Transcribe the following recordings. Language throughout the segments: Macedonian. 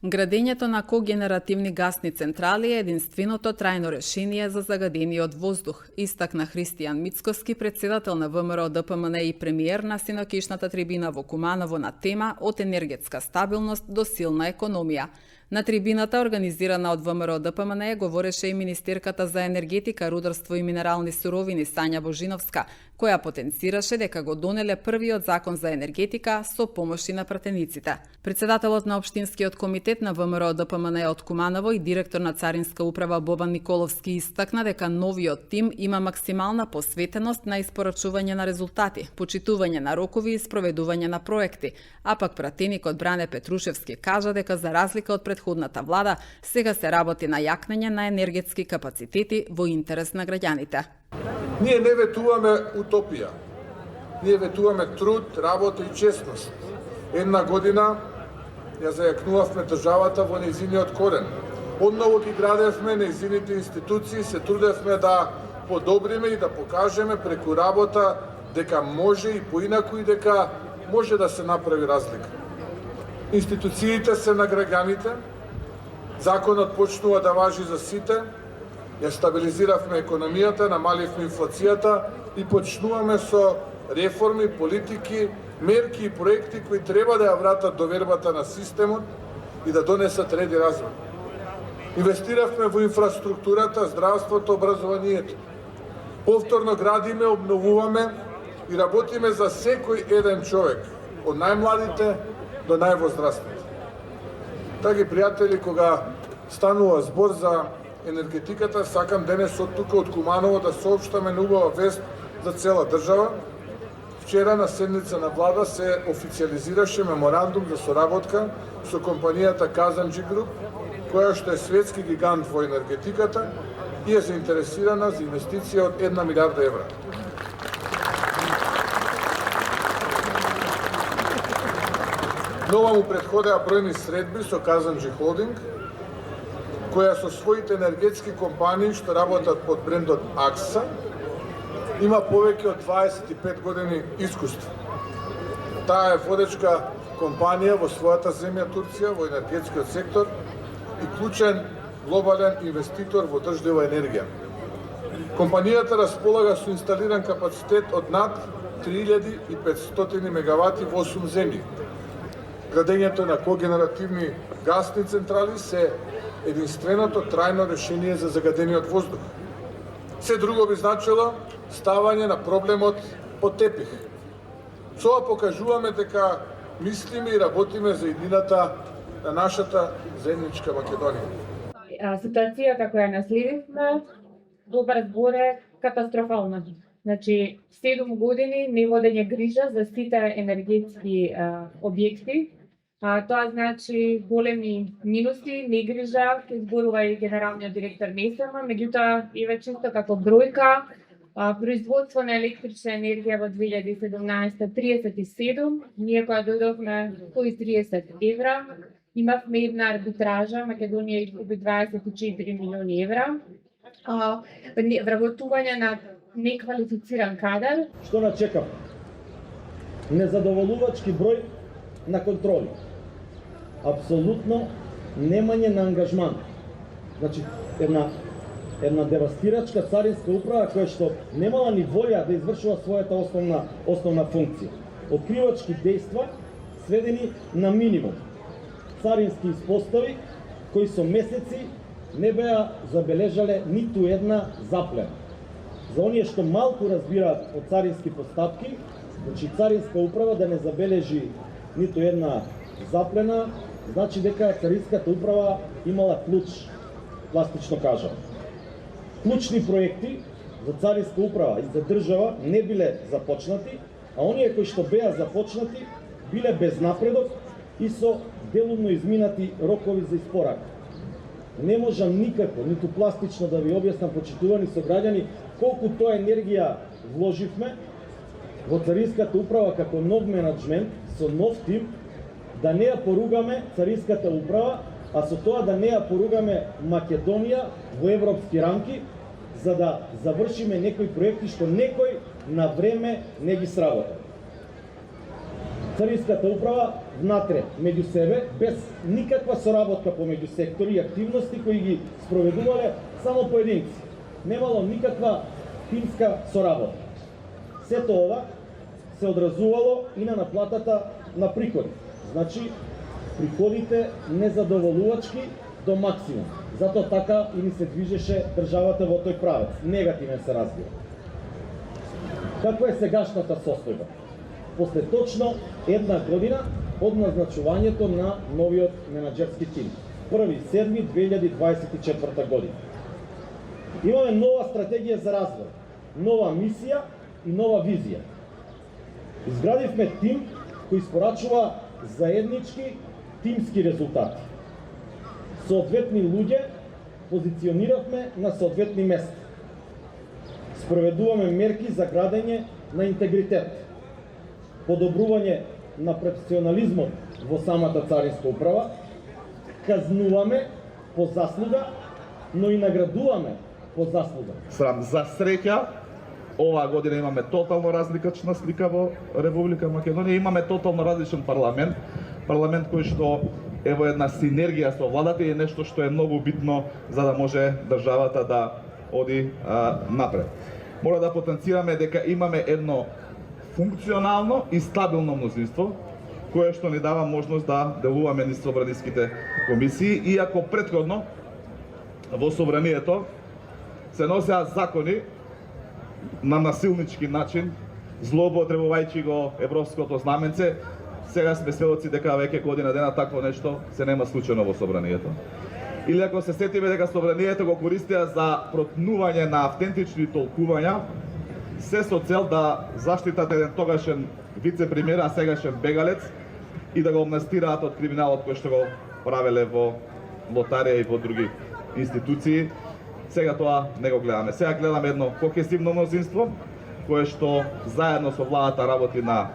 Градењето на когенеративни гасни централи е единственото трајно решение за загадениот воздух, истакна Христијан Мицкоски, председател на ВМРО ДПМН и премиер на синокишната трибина во Куманово на тема од енергетска стабилност до силна економија. На трибината, организирана од ВМРО ДПМН, говореше и министерката за енергетика, рударство и минерални суровини Сања Божиновска, која потенцираше дека го донеле првиот закон за енергетика со помош и на пратениците. Председателот на Општинскиот комитет на ВМРО ДПМН од Куманово и директор на Царинска управа Бобан Николовски истакна дека новиот тим има максимална посветеност на испорачување на резултати, почитување на рокови и спроведување на проекти, а пак пратеникот Бране Петрушевски кажа дека за разлика од предходната влада, сега се работи на јакнење на енергетски капацитети во интерес на граѓаните. Ние не ветуваме утопија. Ние ветуваме труд, работа и честност. Една година ја зајакнувавме државата во нејзиниот корен. Одново ги градевме нејзините институции, се трудевме да подобриме и да покажеме преку работа дека може и поинаку и дека може да се направи разлика. Институциите се на граѓаните, законот почнува да важи за сите, ја стабилизиравме економијата, намаливме инфлацијата и почнуваме со реформи, политики, мерки и проекти кои треба да ја вратат довербата на системот и да донесат ред и развој. Инвестиравме во инфраструктурата, здравството, образованието. Повторно градиме, обновуваме и работиме за секој еден човек, од најмладите до највозрастните. Драги пријатели, кога станува збор за енергетиката, сакам денес од тука од Куманово да соопштаме убава вест за цела држава. Вчера на седница на влада се официализираше меморандум за соработка со компанијата Казанџи Груп, која што е светски гигант во енергетиката и е заинтересирана за инвестиција од 1 милиарда евра. Нова му предходеа бројни средби со Казанџи Холдинг, која со своите енергетски компании што работат под брендот Акса, има повеќе од 25 години искуство. Таа е водечка компанија во својата земја Турција во енергетскиот сектор и клучен глобален инвеститор во држлива енергија. Компанијата располага со инсталиран капацитет од над 3500 мегавати во 8 земји. Градењето на когенеративни гасни централи се единственото трајно решение за загадениот воздух. Се друго би значило ставање на проблемот под тепих. Со ова покажуваме дека мислиме и работиме за едината на нашата заедничка Македонија. Ситуацијата која наследивме, добар збор е катастрофална. Значи, 7 години неводење грижа за сите енергетски објекти. Тоа значи големи минуси, негрижа, ке зборува и генералниот директор Месама, меѓутоа и веќе како бројка, производство на електрична енергија во 2017 37, ние која дојдовме 130 евра, имавме една арбитража, Македонија изгуби 24 милиони евра, вработување на неквалифициран кадар. Што на чекам? Незадоволувачки број на контроли. Апсолутно немање на ангажман. Значи, една девастирачка царинска управа која што немала ни волја да извршува својата основна функција. Откривачки дејства сведени на минимум. Царински испостави кои со месеци не беа забележале ниту една заплена. За оние што малку разбираат од царински постапки, значи царинска управа да не забележи ниту една заплена, значи дека царинската управа имала клуч, пластично кажам. Клучни проекти за царинска управа и за држава не биле започнати, а оние кои што беа започнати биле без напредок и со делумно изминати рокови за испорака. Не можам никако, ниту пластично да ви објаснам, почитувани сограѓани, колку тоа енергија вложивме во царинската управа како нов менеджмент, со нов тим, да не ја поругаме царинската управа, а со тоа да не ја поругаме Македонија во европски рамки, за да завршиме некои проекти што некој на време не ги сработа. Царинската управа внатре меѓу себе, без никаква соработка помеѓу сектори и активности кои ги спроведувале само поединци. Немало никаква тимска соработка. Сето ова се одразувало и на наплатата на приходи. Значи, приходите незадоволувачки до максимум. Затоа така и ни се движеше државата во тој правец. Негативен се разбира. Каква е сегашната состојба? После точно една година од назначувањето на новиот менаџерски тим. 1.7.2024 година. Имаме нова стратегија за развој, нова мисија и нова визија. Изградивме тим кој испорачува заеднички тимски резултати. Соодветни луѓе позициониравме на соодветни места. Спроведуваме мерки за градење на интегритет, подобрување на професионализмот во самата царинска управа, казнуваме по заслуга, но и наградуваме по заслуга. За среќа, оваа година имаме тотално различна слика во Република Македонија, имаме тотално различен парламент, парламент кој што е во една синергија со владата и е нешто што е многу битно за да може државата да оди напред. Мора да потенцираме дека имаме едно функционално и стабилно мнозинство, кое што ни дава можност да делуваме низ собраниските комисии, иако претходно во собранието се носеа закони на насилнички начин, злоупотребувајќи го европското знаменце. Сега сме сведоци дека веќе година дена такво нешто се нема случено во собранието. Или ако се сетиме дека собранието го користеа за протнување на автентични толкувања, се со цел да заштитат еден тогашен вице-премиер, а сегашен бегалец, и да го амнестираат од криминалот кој што го правеле во лотарија и во други институции. Сега тоа не го гледаме. Сега гледаме едно кохезивно мнозинство, кое што заедно со владата работи на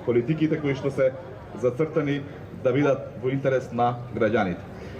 политиките кои што се зацртани да бидат во интерес на граѓаните.